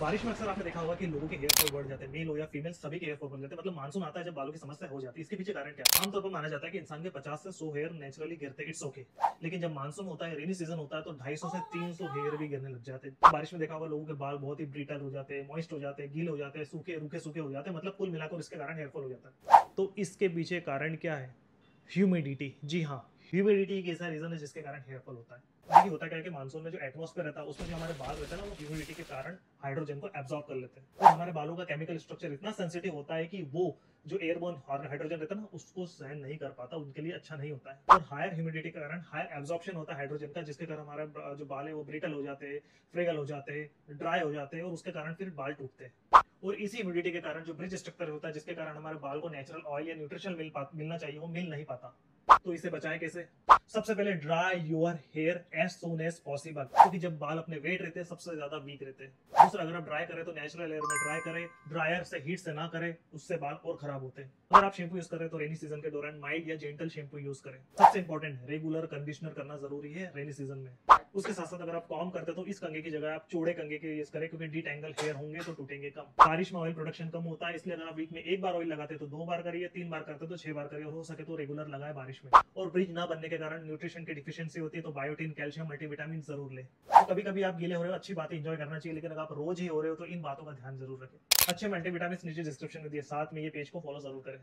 बारिश में अक्सर आपने देखा होगा कि लोगों के हेयर फॉल बढ़ जाते हैं, मेल हो या फीमेल सभी के हेयर फॉल बढ़ जाते हैं। मतलब मानसून आता है जब बालों की समस्या हो जाती है। इसके पीछे कारण क्या है? आमतौर पर माना जाता है कि इंसान के 50 से 100 हेयर नेचुरली गिरते हैं, इट्स ओके। लेकिन जब मानसून होता है, रेनी सीजन होता है, तो 250 से 300 हेयर भी गिरने लग जाते हैं। बारिश में देखा होगा लोगों के बाल बहुत ही ब्रिटल हो जाते हैं, मॉइस्ट हो जाते हैं, गीले हो जाते हैं, सूखे रूखे सूखे हो जाते हैं। मतलब कुल मिलाकर इसके कारण हेयर फॉल हो जाता है। तो इसके पीछे कारण क्या है? ह्यूमिडिटी। जी हाँ, ह्यूमिडिटी एक ऐसा रीजन है जिसके कारण हेयर फॉल होता है। देखिए होता क्या है कि मानसून में जो एटमॉस्फेयर रहता है उसमें जो हमारे बाल रहते हैं ना, वो ह्यूमिडिटी के कारण हाइड्रोजन को एब्जॉर्ब कर लेते हैं। और हमारे बालों का केमिकल स्ट्रक्चर इतना सेंसिटिव होता है कि वो जो एयरबोर्न हाइड्रोजन रहता है ना, उसको सहन नहीं कर पाता, उनके लिए अच्छा नहीं होता है। और हायर ह्यूमिडिटी के कारण हायर एब्जॉर्प्शन होता है हाइड्रोजन का, जिसके कारण हमारे जो बाल है वो ब्रिटल हो जाते हैं, फ्रेगल हो जाते हैं, ड्राई हो जाते हैं, और उसके कारण फिर बाल टूटते हैं। और इसी ह्यूमिडिटी के कारण जो ब्रिज स्ट्रक्चर होता है, जिसके कारण हमारे बाल को नेचुरल ऑयल या न्यूट्रिशन मिलना चाहिए, वो मिल नहीं पाता। तो इसे बचाएं कैसे? सबसे पहले dry your hair as soon as possible, क्योंकि जब बाल अपने वेट रहते हैं सबसे ज्यादा वीक रहते हैं। दूसरा, अगर आप ड्राई करें तो नेचुरल एयर में ड्राई करें, ड्रायर से हीट से ना करें, उससे बाल और खराब होते हैं। अगर आप शैम्पू यूज करें तो रेनी सीजन के दौरान माइल्ड या जेंटल शैम्पू यूज करें। सबसे इंपॉर्टेंट, रेगुलर कंडीशनर करना जरूरी है रेनी सीजन में। उसके साथ साथ अगर आप कॉम करते तो इस कंघे की जगह आप चौड़े कंघे के यूज करें, क्योंकि डिटेंगल हेयर होंगे तो टूटेंगे कम। बारिश में ऑयल प्रोडक्शन कम होता है, इसलिए अगर आप वीक में एक बार ऑयल लगाते तो 2 बार करिए, 3 बार करते तो 6 बार करिए, और हो सके तो रेगुलर लगाए बारिश में। और ब्रिज ना बनने के कारण न्यूट्रिशन की डिफिशियंसी होती है, तो बायोटिन, कैल्शियम, मल्टीविटामिन जरूर ले। तो कभी कभी आप गीले हो रहे हो, अच्छी बात है, एंजॉय करना चाहिए, लेकिन अगर आप रोज ही हो रहे हो तो इन बातों का ध्यान जरूर रखें। अच्छे मल्टीविटामिन नीचे डिस्क्रिप्शन में दिए, साथ में ये पेज को फॉलो जरूर करें।